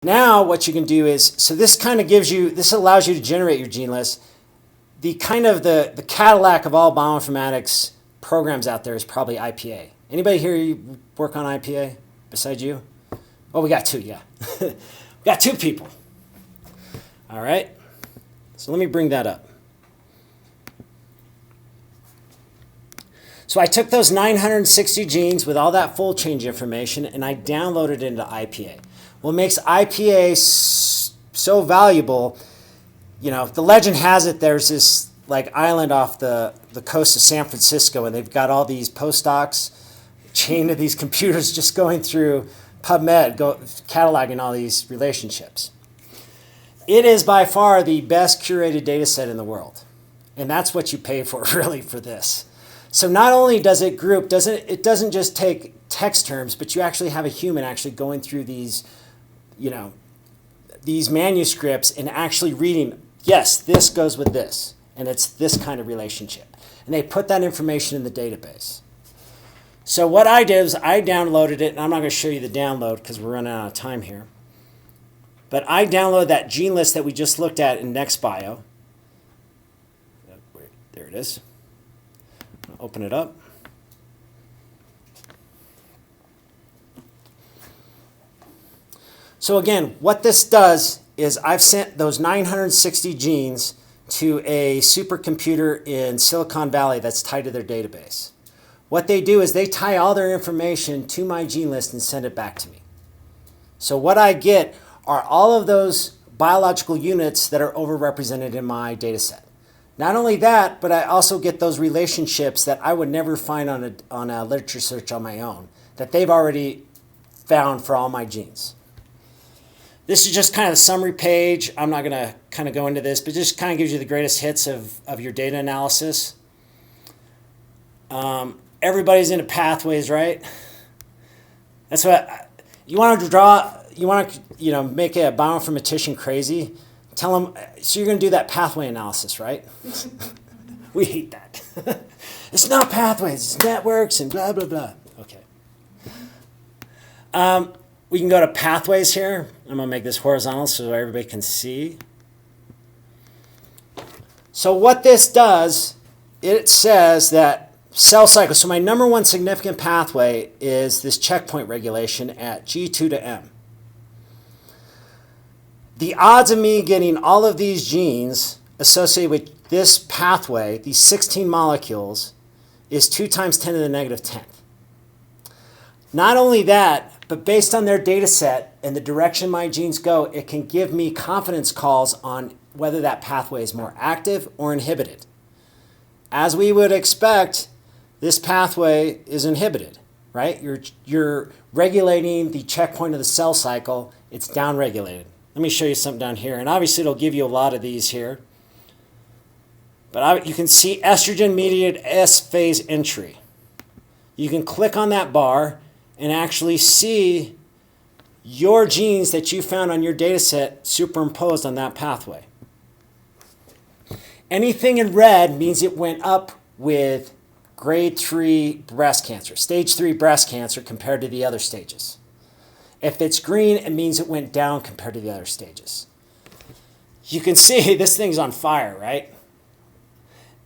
Now what you can do is, so this kind of gives you, this allows you to generate your gene list. The kind of the Cadillac of all bioinformatics programs out there is probably IPA. Anybody here you work on IPA besides you? Oh, we got two, yeah. We got two people. All right. So let me bring that up. So I took those 960 genes with all that fold change information and I downloaded it into IPA. What makes IPA so valuable, you know, the legend has it there's this like island off the coast of San Francisco and they've got all these postdocs, chain of these computers just going through PubMed, cataloging all these relationships. It is by far the best curated data set in the world. And that's what you pay for really for this. So not only does it group, it doesn't just take text terms, but you actually have a human actually going through these, you know, these manuscripts and actually reading, yes, this goes with this, and it's this kind of relationship. And they put that information in the database. So what I did is I downloaded it, and I'm not going to show you the download because we're running out of time here. But I downloaded that gene list that we just looked at in NextBio. There it is. Open it up. So again, what this does is I've sent those 960 genes to a supercomputer in Silicon Valley that's tied to their database. What they do is they tie all their information to my gene list and send it back to me. So what I get are all of those biological units that are overrepresented in my data set. Not only that, but I also get those relationships that I would never find on a literature search on my own, that they've already found for all my genes. This is just kind of the summary page. I'm not going to kind of go into this, but just kind of gives you the greatest hits of your data analysis. Everybody's into pathways, right? That's what you want to draw. You want to, make a bioinformatician crazy. Tell them, so you're going to do that pathway analysis, right? We hate that. It's not pathways, it's networks and blah, blah, blah. Okay. We can go to pathways here. I'm going to make this horizontal so everybody can see. So what this does, it says that cell cycle. So my number one significant pathway is this checkpoint regulation at G2 to M. The odds of me getting all of these genes associated with this pathway, these 16 molecules, is 2 times 10 to the negative 10th. Not only that, but based on their data set and the direction my genes go, it can give me confidence calls on whether that pathway is more active or inhibited. As we would expect, this pathway is inhibited, right? You're regulating the checkpoint of the cell cycle. It's downregulated. Let me show you something down here. And obviously, it'll give you a lot of these here. But you can see estrogen-mediated S-phase entry. You can click on that bar and actually see your genes that you found on your data set superimposed on that pathway. Anything in red means it went up with grade 3 breast cancer, stage 3 breast cancer compared to the other stages. If it's green, it means it went down compared to the other stages. You can see this thing's on fire, right?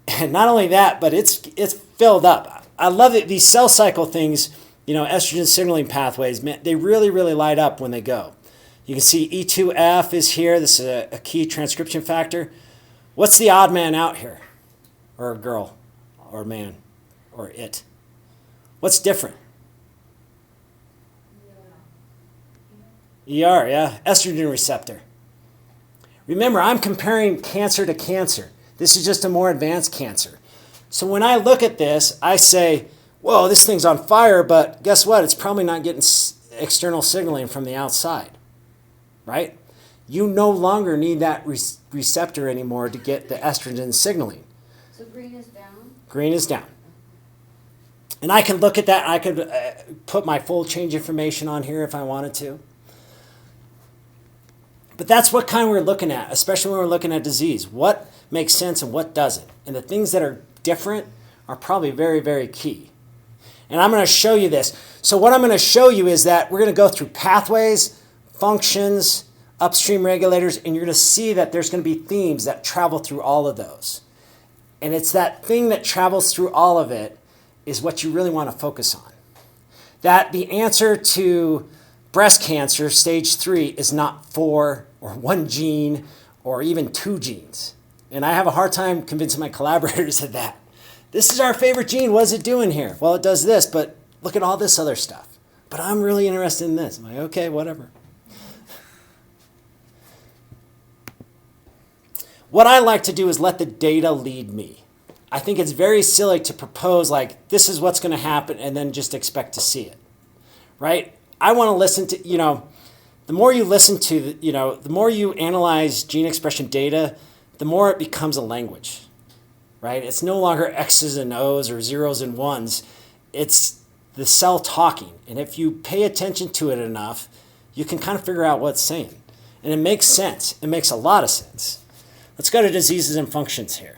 And not only that, but it's filled up. I love it. These cell cycle things, estrogen signaling pathways, man, they really, really light up when they go. You can see E2F is here. This is a key transcription factor. What's the odd man out here? Or a girl, or a man, or it? What's different? ER, yeah, estrogen receptor. Remember, I'm comparing cancer to cancer. This is just a more advanced cancer. So when I look at this, I say, whoa, this thing's on fire, but guess what? It's probably not getting external signaling from the outside, right? You no longer need that receptor anymore to get the estrogen signaling. So green is down? Green is down. And I can look at that. I could put my fold change information on here if I wanted to. But that's what kind we're looking at, especially when we're looking at disease. What makes sense and what doesn't. And the things that are different are probably very, very key. And I'm going to show you this. So what I'm going to show you is that we're going to go through pathways, functions, upstream regulators, and you're going to see that there's going to be themes that travel through all of those. And it's that thing that travels through all of it is what you really want to focus on. That the answer to breast cancer, stage 3, is not 4 or 1 gene or even 2 genes. And I have a hard time convincing my collaborators of that. This is our favorite gene. What is it doing here? Well, it does this, but look at all this other stuff. But I'm really interested in this. I'm like, okay, whatever. What I like to do is let the data lead me. I think it's very silly to propose like, this is what's going to happen and then just expect to see it, right? I want to listen to, the more you listen to, the more you analyze gene expression data, the more it becomes a language, right? It's no longer X's and O's or zeros and ones. It's the cell talking. And if you pay attention to it enough, you can kind of figure out what it's saying. And it makes sense. It makes a lot of sense. Let's go to diseases and functions here.